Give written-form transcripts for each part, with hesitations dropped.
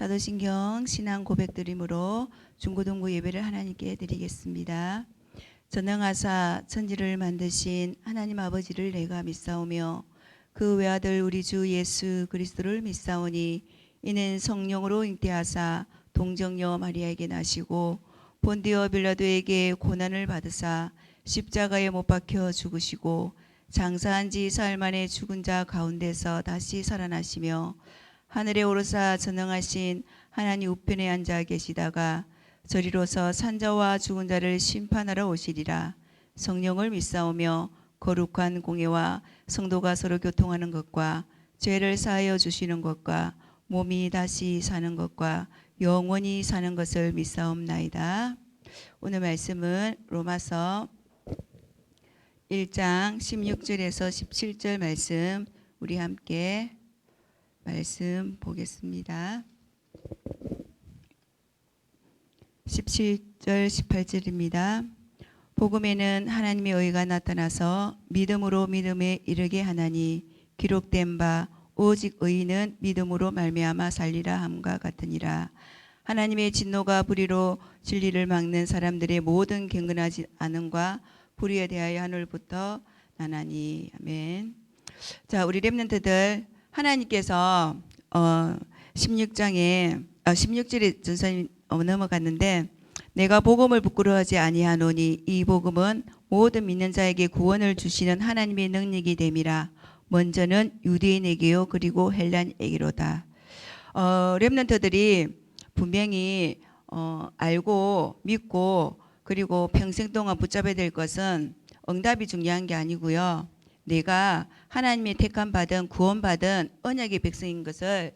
사도신경 신앙 고백드림으로 중고등부 예배를 하나님께 드리겠습니다. 전능하사 천지를 만드신 하나님 아버지를 내가 믿사오며 그 외아들 우리 주 예수 그리스도를 믿사오니 이는 성령으로 잉태하사 동정녀 마리아에게 나시고 본디오 빌라도에게 고난을 받으사 십자가에 못 박혀 죽으시고 장사한 지 사흘 만에 죽은 자 가운데서 다시 살아나시며 하늘에 오르사 전능하신 하나님 우편에 앉아 계시다가 저리로서 산자와 죽은 자를 심판하러 오시리라. 성령을 믿사오며 거룩한 공예와 성도가 서로 교통하는 것과 죄를 사하여 주시는 것과 몸이 다시 사는 것과 영원히 사는 것을 믿사옵나이다. 오늘 말씀은 로마서 1장 16절에서 17절 말씀 우리 함께 말씀 보겠습니다. 17절 18절입니다. 복음에는 하나님의 의가 나타나서 믿음으로 믿음에 이르게 하나니 기록된 바 오직 의인은 믿음으로 말미암아 살리라 함과 같으니라. 하나님의 진노가 불의로 진리를 막는 사람들의 모든 경건하지 않음과 불의에 대하여 하늘부터 나나니. 아멘. 자, 우리 렘넌트들 하나님께서 16절에 전사님 넘어갔는데 내가 복음을 부끄러워하지 아니하노니 이 복음은 모든 믿는 자에게 구원을 주시는 하나님의 능력이 됨이라. 먼저는 유대인에게요 그리고 헬란에게로다. 렘넌트들이 분명히 알고 믿고 그리고 평생 동안 붙잡아야 될 것은 응답이 중요한 게 아니고요. 내가 하나님의 택함 받은 구원받은 언약의 백성인 것을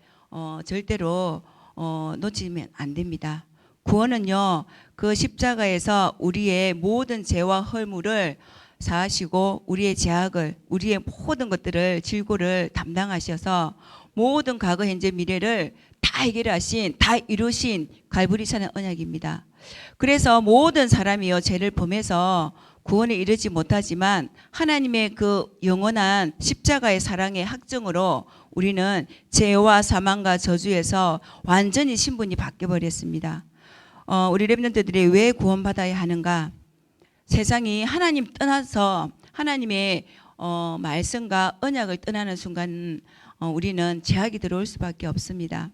절대로 놓치면 안 됩니다. 구원은요, 그 십자가에서 우리의 모든 죄와 허물을 사하시고 우리의 죄악을, 우리의 모든 것들을 질고를 담당하셔서 모든 과거, 현재, 미래를 다 해결하신, 다 이루신 갈보리산의 언약입니다. 그래서 모든 사람이요 죄를 범해서 구원에 이르지 못하지만 하나님의 그 영원한 십자가의 사랑의 학정으로 우리는 죄와 사망과 저주에서 완전히 신분이 바뀌어버렸습니다. 우리 렘넌트들이 왜 구원받아야 하는가? 세상이 하나님 떠나서 하나님의 말씀과 언약을 떠나는 순간 우리는 죄악이 들어올 수밖에 없습니다.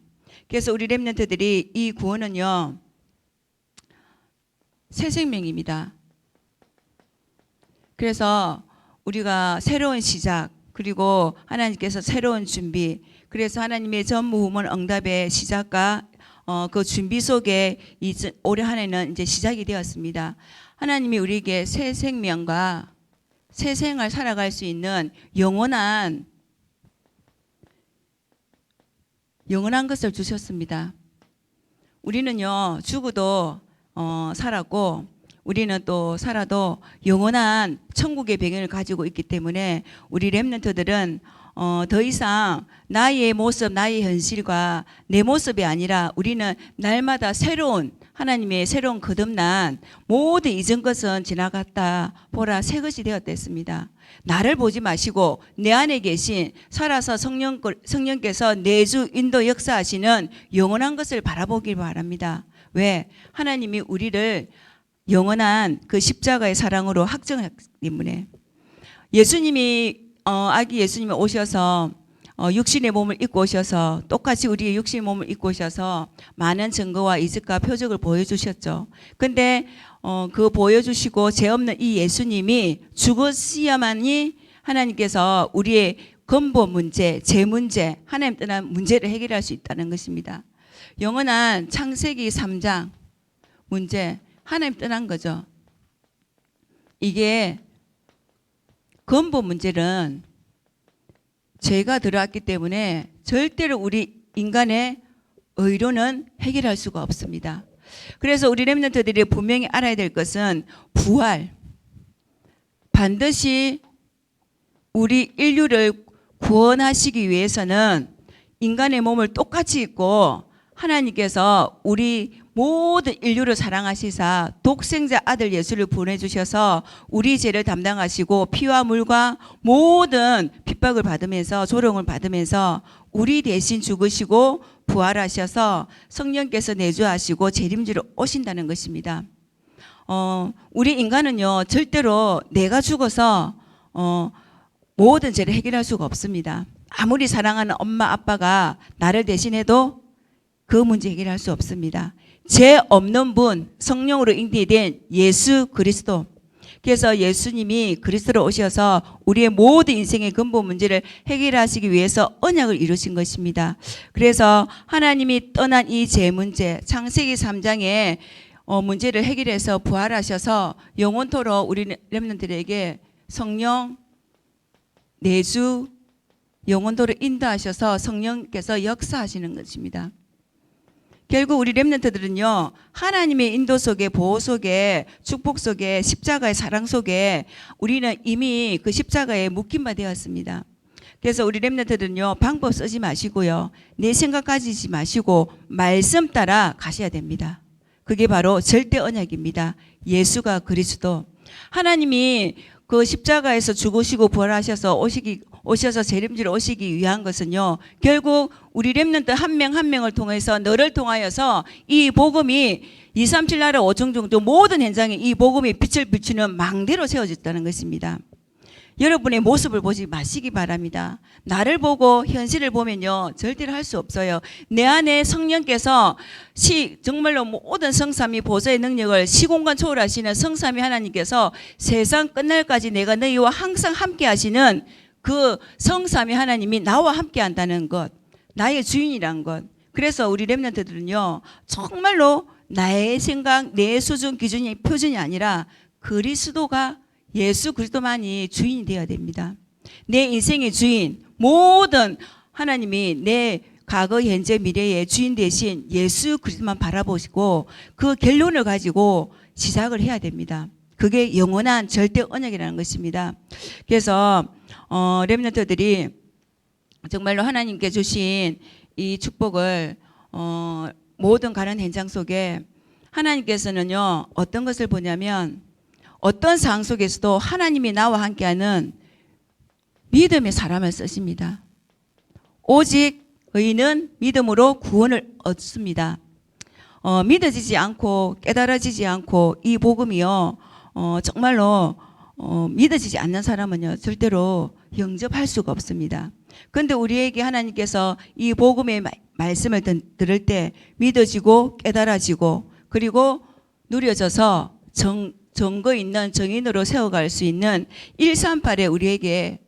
그래서 우리 렘넌트들이 이 구원은요 새 생명입니다. 그래서 우리가 새로운 시작 그리고 하나님께서 새로운 준비, 그래서 하나님의 전무후문 응답의 시작과 그 준비 속에 올해 한 해는 이제 시작이 되었습니다. 하나님이 우리에게 새 생명과 새 생을 살아갈 수 있는 영원한 것을 주셨습니다. 우리는요 죽어도 살았고 우리는 또 살아도 영원한 천국의 배경을 가지고 있기 때문에 우리 렘넌트들은 더 이상 나의 모습, 나의 현실과 내 모습이 아니라 우리는 날마다 새로운 하나님의 새로운 거듭난 모든 이전 것은 지나갔다 보라 새 것이 되었댔습니다. 나를 보지 마시고 내 안에 계신 살아서 성령께서 내주 인도 역사하시는 영원한 것을 바라보길 바랍니다. 왜? 하나님이 우리를 영원한 그 십자가의 사랑으로 확정했기 때문에 예수님이 아기 예수님이 오셔서 육신의 몸을 입고 오셔서 똑같이 우리의 육신의 몸을 입고 오셔서 많은 증거와 이적과 표적을 보여주셨죠. 근데 그 보여주시고 죄 없는 이 예수님이 죽으셔야만이 하나님께서 우리의 근본 문제, 죄 문제, 하나님 떠난 문제를 해결할 수 있다는 것입니다. 영원한 창세기 3장 문제, 하나님 떠난 거죠. 이게 근본 문제는 죄가 들어왔기 때문에 절대로 우리 인간의 의로는 해결할 수가 없습니다. 그래서 우리 렘넌트들이 분명히 알아야 될 것은 부활, 반드시 우리 인류를 구원하시기 위해서는 인간의 몸을 똑같이 입고 하나님께서 우리 모든 인류를 사랑하시사 독생자 아들 예수를 보내주셔서 우리 죄를 담당하시고 피와 물과 모든 핍박을 받으면서 조롱을 받으면서 우리 대신 죽으시고 부활하셔서 성령께서 내주하시고 재림지로 오신다는 것입니다. 우리 인간은요 절대로 내가 죽어서 모든 죄를 해결할 수가 없습니다. 아무리 사랑하는 엄마 아빠가 나를 대신해도 그 문제 해결할 수 없습니다. 죄 없는 분, 성령으로 잉태된 예수 그리스도. 그래서 예수님이 그리스도로 오셔서 우리의 모든 인생의 근본 문제를 해결하시기 위해서 언약을 이루신 것입니다. 그래서 하나님이 떠난 이 죄 문제, 창세기 3장에 문제를 해결해서 부활하셔서 영원토록 우리 렘넌트들에게 성령 내주 영원토록 인도하셔서 성령께서 역사하시는 것입니다. 결국 우리 렘넌트들은요 하나님의 인도 속에 보호 속에 축복 속에 십자가의 사랑 속에 우리는 이미 그 십자가에 묶임 바 되었습니다. 그래서 우리 렘넌트들은요 방법 쓰지 마시고요 내 생각 가지지 마시고 말씀 따라 가셔야 됩니다. 그게 바로 절대 언약입니다. 예수가 그리스도. 하나님이 그 십자가에서 죽으시고 부활하셔서 오셔서 재림지로 오시기 위한 것은요 결국 우리 렘넌트 한 명 한 명을 통해서 너를 통하여서 이 복음이 237 나라 5종 정도 모든 현장에 이 복음이 빛을 비추는 망대로 세워졌다는 것입니다. 여러분의 모습을 보지 마시기 바랍니다. 나를 보고 현실을 보면요 절대로 할 수 없어요. 내 안에 성령께서 정말로 모든 성삼위 보좌의 능력을 시공간 초월하시는 성삼위 하나님께서 세상 끝날까지 내가 너희와 항상 함께 하시는 그 성삼위 하나님이 나와 함께 한다는 것, 나의 주인이란 것. 그래서 우리 렘넌트들은요 정말로 나의 생각, 내 수준, 기준이 표준이 아니라 그리스도가 예수 그리스도만이 주인이 되어야 됩니다. 내 인생의 주인, 모든 하나님이 내 과거, 현재, 미래의 주인 대신 예수 그리스도만 바라보시고 그 결론을 가지고 시작을 해야 됩니다. 그게 영원한 절대 언약이라는 것입니다. 그래서 렘넌트들이 정말로 하나님께 주신 이 축복을 모든 가는 현장 속에 하나님께서는요 어떤 것을 보냐면 어떤 상황 속에서도 하나님이 나와 함께하는 믿음의 사람을 쓰십니다. 오직 의인은 믿음으로 구원을 얻습니다. 믿어지지 않고 깨달아지지 않고 이 복음이요 정말로 믿어지지 않는 사람은요 절대로 영접할 수가 없습니다. 그런데 우리에게 하나님께서 이 복음의 말씀을 들을 때 믿어지고 깨달아지고 그리고 누려져서 정거 있는 정인으로 세워갈 수 있는 138에 우리에게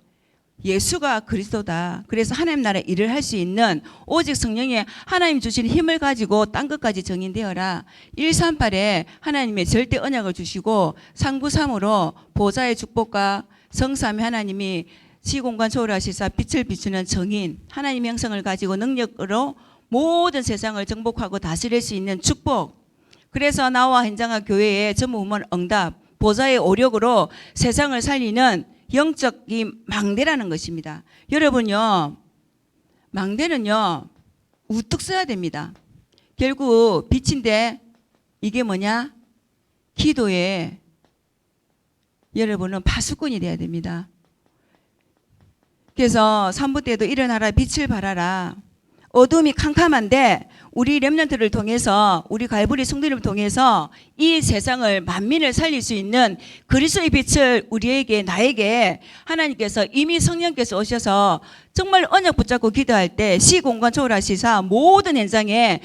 예수가 그리스도다. 그래서 하나님 나라에 일을 할 수 있는 오직 성령의 하나님 주신 힘을 가지고 땅 끝까지 정인되어라. 138에 하나님의 절대 언약을 주시고 393으로 보좌의 축복과 성삼위 하나님이 시공간 초월하시사 빛을 비추는 정인 하나님의 형성을 가지고 능력으로 모든 세상을 정복하고 다스릴 수 있는 축복. 그래서 나와 현장과 교회의 전무후문 응답 보좌의 오력으로 세상을 살리는 영적인 망대라는 것입니다. 여러분요 망대는요 우뚝 써야 됩니다. 결국 빛인데 이게 뭐냐? 기도에 여러분은 파수꾼이 돼야 됩니다. 그래서 3부 때도 일어나라 빛을 발하라. 어둠이 캄캄한데 우리 렘넌트를 통해서 우리 갈보리 성도님을 통해서 이 세상을 만민을 살릴 수 있는 그리스도의 빛을 우리에게 나에게 하나님께서 이미 성령께서 오셔서 정말 언약 붙잡고 기도할 때 시공간 초월하시사 모든 현장에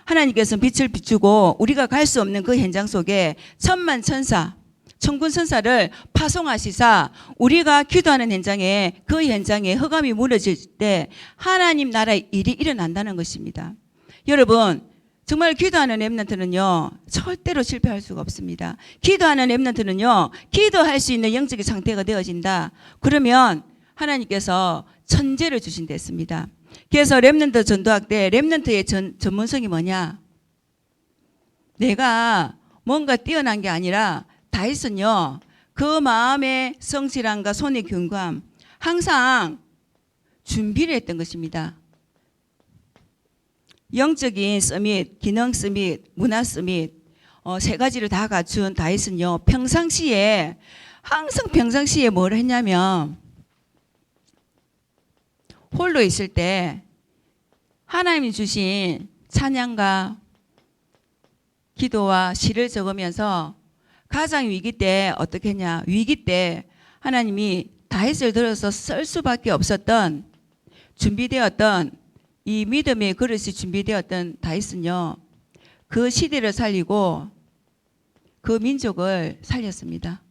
하나님께서 빛을 비추고 우리가 갈 수 없는 그 현장 속에 천만 천사 천군 천사를 파송하시사 우리가 기도하는 현장에 그 현장에 흑암이 무너질 때 하나님 나라의 일이 일어난다는 것입니다. 여러분 정말 기도하는 렘넌트는요 절대로 실패할 수가 없습니다. 기도하는 렘넌트는요 기도할 수 있는 영적인 상태가 되어진다. 그러면 하나님께서 천재를 주신댔습니다. 그래서 렘넌트 전도학 때 렘넌트의 전문성이 뭐냐? 내가 뭔가 뛰어난 게 아니라 다윗은요 그 마음의 성실함과 손의 경감 항상 준비를 했던 것입니다. 영적인 서밋, 기능 서밋, 문화 서밋 세 가지를 다 갖춘 다윗은요, 항상 평상시에 뭘 했냐면 홀로 있을 때 하나님이 주신 찬양과 기도와 시를 적으면서 가장 위기 때 어떻게 했냐, 위기 때 하나님이 다윗을 들어서 쓸 수밖에 없었던 준비되었던 이 믿음의 그릇이 준비되었던 다윗은요, 그 시대를 살리고 그 민족을 살렸습니다.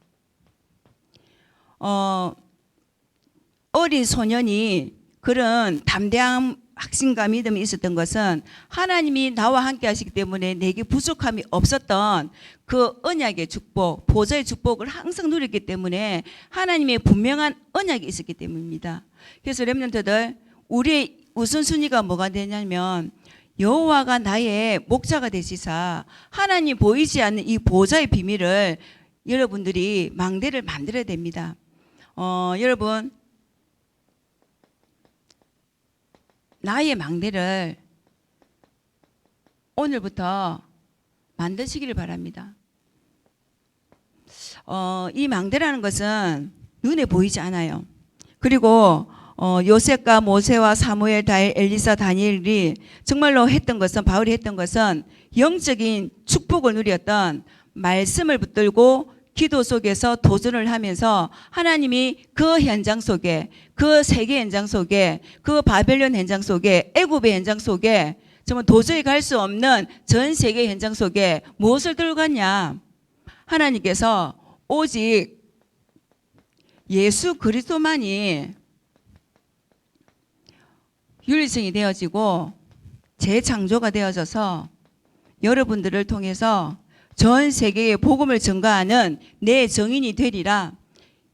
어린 소년이 그런 담대한 확신과 믿음이 있었던 것은 하나님이 나와 함께 하시기 때문에 내게 부족함이 없었던 그 언약의 축복, 보좌의 축복을 항상 누렸기 때문에 하나님의 분명한 언약이 있었기 때문입니다. 그래서 렘넌트들, 우리의 우선순위가 뭐가 되냐면 여호와가 나의 목자가 되시사 하나님 보이지 않는 이 보좌의 비밀을 여러분들이 망대를 만들어야 됩니다. 여러분, 나의 망대를 오늘부터 만드시기를 바랍니다. 이 망대라는 것은 눈에 보이지 않아요. 그리고 요셉과 모세와 사무엘, 엘리사, 다니엘이 정말로 했던 것은, 바울이 했던 것은 영적인 축복을 누렸던 말씀을 붙들고 기도 속에서 도전을 하면서 하나님이 그 현장 속에, 그 세계 현장 속에, 그 바벨론 현장 속에, 애굽의 현장 속에, 정말 도저히 갈 수 없는 전 세계 현장 속에 무엇을 들고 갔냐? 하나님께서 오직 예수 그리스도만이 윤리성이 되어지고 재창조가 되어져서 여러분들을 통해서 전 세계에 복음을 전가하는 내 정인이 되리라.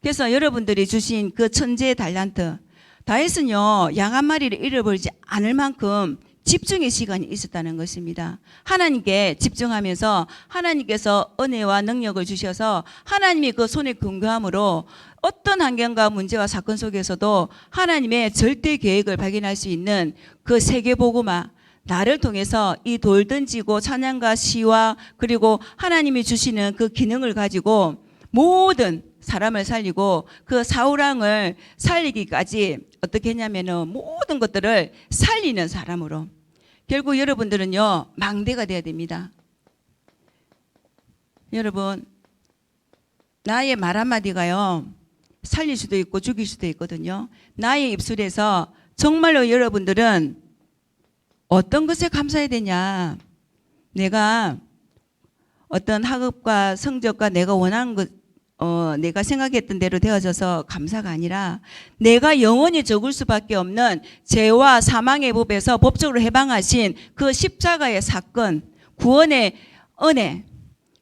그래서 여러분들이 주신 그 천재의 달란트, 다윗은요, 양 한 마리를 잃어버리지 않을 만큼 집중의 시간이 있었다는 것입니다. 하나님께 집중하면서 하나님께서 은혜와 능력을 주셔서 하나님이 그 손에 근거함으로 어떤 환경과 문제와 사건 속에서도 하나님의 절대 계획을 발견할 수 있는 그 세계복음화, 나를 통해서 이 돌 던지고 찬양과 시와 그리고 하나님이 주시는 그 기능을 가지고 모든 사람을 살리고 그 사울왕을 살리기까지 어떻게 했냐면은 모든 것들을 살리는 사람으로, 결국 여러분들은요, 망대가 되어야 됩니다. 여러분, 나의 말 한마디가요, 살릴 수도 있고 죽일 수도 있거든요. 나의 입술에서 정말로 여러분들은 어떤 것에 감사해야 되냐? 내가 어떤 학업과 성적과 내가 원하는 것, 내가 생각했던 대로 되어져서 감사가 아니라 내가 영원히 적을 수밖에 없는 죄와 사망의 법에서 법적으로 해방하신 그 십자가의 사건, 구원의 은혜,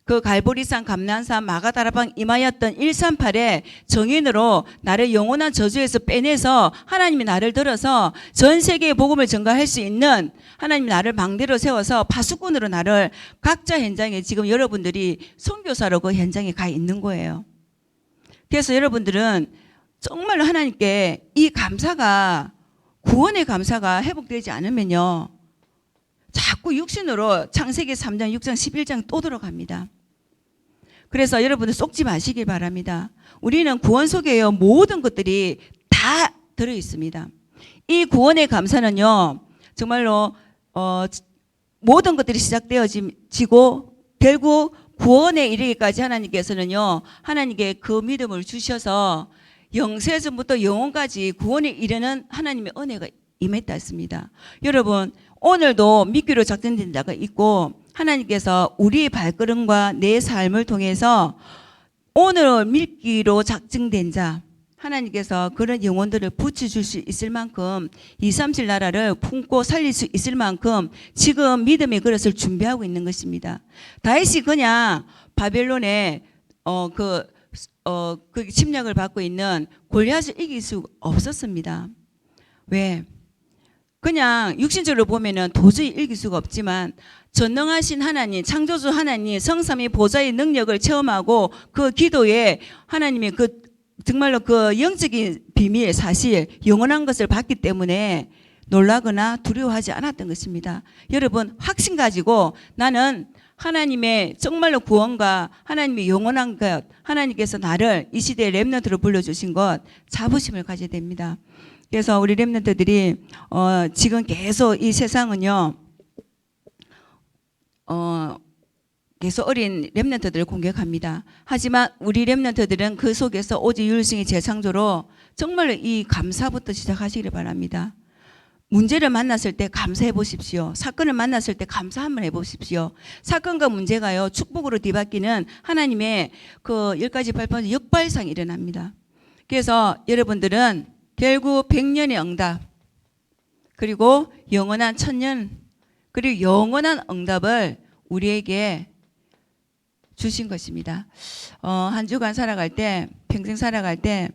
그 갈보리산, 감난산, 마가다라방 임하였던 138의 정인으로 나를 영원한 저주에서 빼내서 하나님이 나를 들어서 전 세계에 복음을 전가할 수 있는, 하나님이 나를 망대로 세워서 파수꾼으로 나를 각자 현장에, 지금 여러분들이 선교사로 그 현장에 가 있는 거예요. 그래서 여러분들은 정말로 하나님께 이 감사가, 구원의 감사가 회복되지 않으면요, 자꾸 육신으로 창세기 3장, 6장, 11장 또 들어갑니다. 그래서 여러분들 속지 마시길 바랍니다. 우리는 구원 속에요, 모든 것들이 다 들어있습니다. 이 구원의 감사는요, 정말로 모든 것들이 시작되어지고 결국 구원에 이르기까지 하나님께서는요, 하나님께 그 믿음을 주셔서 영세전부터 영원까지 구원에 이르는 하나님의 은혜가 임했다 했습니다. 여러분, 오늘도 믿기로 작정된 자가 있고 하나님께서 우리의 발걸음과 내 삶을 통해서 오늘 믿기로 작정된 자, 하나님께서 그런 영혼들을 붙여줄 수 있을 만큼 237 나라를 품고 살릴 수 있을 만큼 지금 믿음의 그릇을 준비하고 있는 것입니다. 다윗이 그냥 바벨론에 그 침략을 받고 있는 골리앗을 이길 수 없었습니다. 왜? 그냥 육신적으로 보면은 도저히 이길 수가 없지만 전능하신 하나님, 창조주 하나님, 성삼위 보좌의 능력을 체험하고 그 기도에 하나님의 그 정말로 그 영적인 비밀, 사실, 영원한 것을 봤기 때문에 놀라거나 두려워하지 않았던 것입니다. 여러분, 확신 가지고 나는 하나님의 정말로 구원과 하나님의 영원한 것, 하나님께서 나를 이 시대의 렘넌트로 불러주신 것, 자부심을 가져야 됩니다. 그래서 우리 렘넌트들이 지금 계속 이 세상은요, 계속 어린 렘넌트들을 공격합니다. 하지만 우리 렘넌트들은 그 속에서 오직 유일성의 재창조로 정말로 이 감사부터 시작하시기를 바랍니다. 문제를 만났을 때 감사해 보십시오. 사건을 만났을 때 감사 한번 해보십시오. 사건과 문제가요, 축복으로 뒤바뀌는 하나님의 그 10가지 발판 역발상이 일어납니다. 그래서 여러분들은 결국 100년의 응답, 그리고 영원한 천년, 그리고 영원한 응답을 우리에게 주신 것입니다. 한 주간 살아갈 때, 평생 살아갈 때,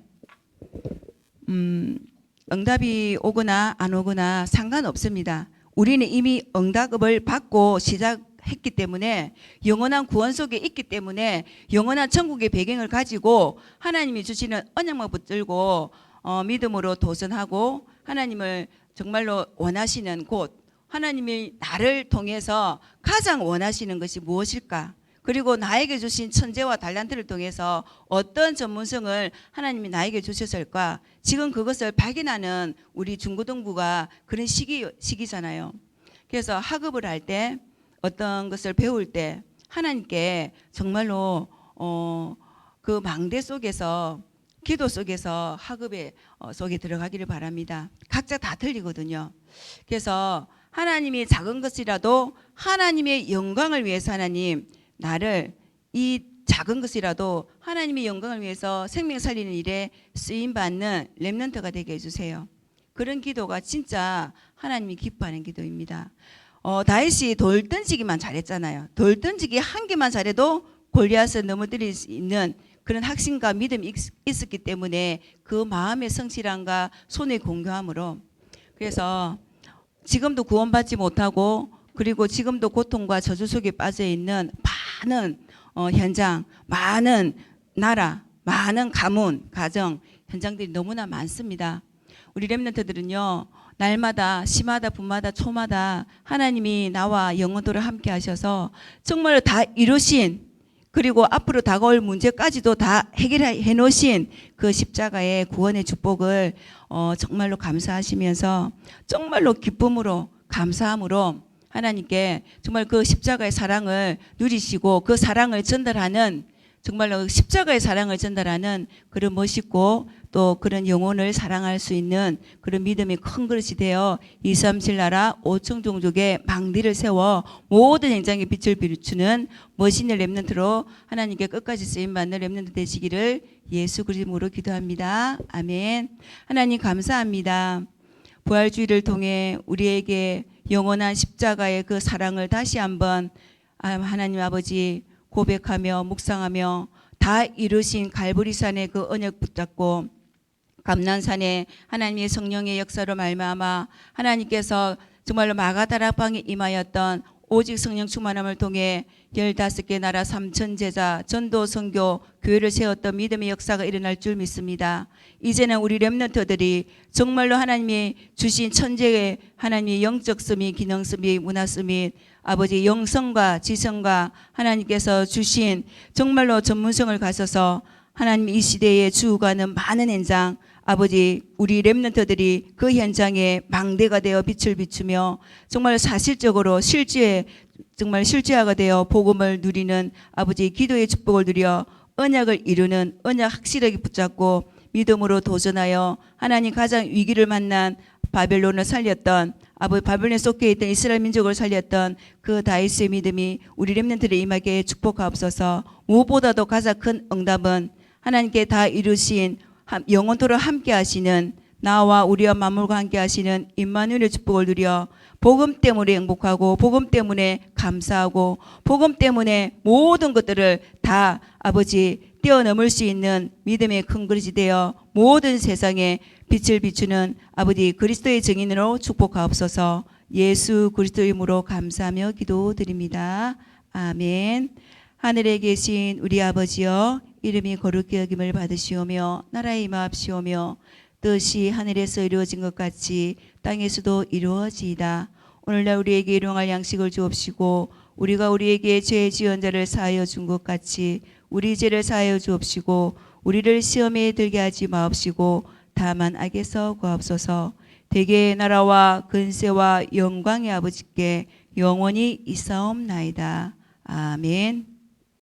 응답이 오거나 안 오거나 상관없습니다. 우리는 이미 응답을 받고 시작했기 때문에, 영원한 구원 속에 있기 때문에, 영원한 천국의 배경을 가지고 하나님이 주시는 언약만 붙들고 믿음으로 도전하고, 하나님을 정말로 원하시는 곳, 하나님이 나를 통해서 가장 원하시는 것이 무엇일까? 그리고 나에게 주신 천재와 달란트를 통해서 어떤 전문성을 하나님이 나에게 주셨을까? 지금 그것을 발견하는 우리 중고등부가 그런 시기잖아요. 그래서 학업을 할 때, 어떤 것을 배울 때 하나님께 정말로 그 망대 속에서, 기도 속에서 학업의 속에 들어가기를 바랍니다. 각자 다 틀리거든요. 그래서 하나님이 작은 것이라도 하나님의 영광을 위해서 하나님, 나를 이 작은 것이라도 하나님의 영광을 위해서 생명 살리는 일에 쓰임받는 렘넌트가 되게 해주세요. 그런 기도가 진짜 하나님이 기뻐하는 기도입니다. 다윗이 돌 던지기만 잘했잖아요. 돌 던지기 한 개만 잘해도 골리앗을 넘어뜨릴 수 있는 그런 확신과 믿음이 있었기 때문에 그 마음의 성실함과 손의 공교함으로, 그래서 지금도 구원받지 못하고, 그리고 지금도 고통과 저주 속에 빠져 있는 많은 현장, 많은 나라, 많은 가문, 가정, 현장들이 너무나 많습니다. 우리 렘넌트들은요, 날마다, 시마다, 분마다, 초마다 하나님이 나와 영원토록 함께 하셔서 정말 다 이루신, 그리고 앞으로 다가올 문제까지도 다 해결해 놓으신 그 십자가의 구원의 축복을 정말로 감사하시면서, 정말로 기쁨으로, 감사함으로 하나님께 정말 그 십자가의 사랑을 누리시고, 그 사랑을 전달하는, 정말로 십자가의 사랑을 전달하는 그런 멋있고 또 그런 영혼을 사랑할 수 있는 그런 믿음의 큰 그릇이 되어 237 나라 5천 종족의 망대를 세워 모든 현장에 빛을 비추는 멋있는 렘넌트로 하나님께 끝까지 쓰임받는 렘넌트 되시기를 예수 그리스도로 기도합니다. 아멘. 하나님 감사합니다. 부활주의를 통해 우리에게 영원한 십자가의 그 사랑을 다시 한번 하나님 아버지 고백하며 묵상하며 다 이루신 갈보리산의 그 언약 붙잡고, 감난산에 하나님의 성령의 역사로 말미암아 하나님께서 정말로 마가다락방에 임하였던 오직 성령 충만함을 통해 15개 나라 3천 제자, 전도, 선교, 교회를 세웠던 믿음의 역사가 일어날 줄 믿습니다. 이제는 우리 렘넌트들이 정말로 하나님이 주신 천재의 하나님의 영적 서밋, 기능 서밋, 문화 서밋, 아버지 영성과 지성과 하나님께서 주신 정말로 전문성을 가져서 하나님 이 시대에 주어가는 많은 현장, 아버지 우리 렘넌트들이 그 현장에 망대가 되어 빛을 비추며 정말 사실적으로 정말 실제화가 되어 복음을 누리는 아버지 기도의 축복을 누려 언약을 이루는, 언약 확실하게 붙잡고 믿음으로 도전하여 하나님 가장 위기를 만난 바벨론을 살렸던, 아버지 바벨론에 쏟겨 있던 이스라엘 민족을 살렸던 그 다윗의 믿음이 우리 렘넌트를 임하게 축복하옵소서. 무엇보다도 가장 큰 응답은 하나님께 다 이루신 영원토록 함께 하시는, 나와 우리와 만물과 함께 하시는 임마누엘의 축복을 누려 복음 때문에 행복하고, 복음 때문에 감사하고, 복음 때문에 모든 것들을 다 아버지 뛰어넘을 수 있는 믿음의 큰 그릇이 되어 모든 세상에 빛을 비추는 아버지 그리스도의 증인으로 축복하옵소서. 예수 그리스도의 이름으로 감사하며 기도드립니다. 아멘. 하늘에 계신 우리 아버지여, 이름이 거룩히 여김을 받으시오며 나라의 임하옵시오며 뜻이 하늘에서 이루어진 것 같이 땅에서도 이루어지이다. 오늘날 우리에게 일용할 양식을 주옵시고 우리가 우리에게 죄 지은 자를 사하여 준 것 같이 우리 죄를 사하여 주옵시고 우리를 시험에 들게 하지 마옵시고 다만 악에서 구하옵소서. 대개의 나라와 근세와 영광의 아버지께 영원히 있사옵나이다. 아멘.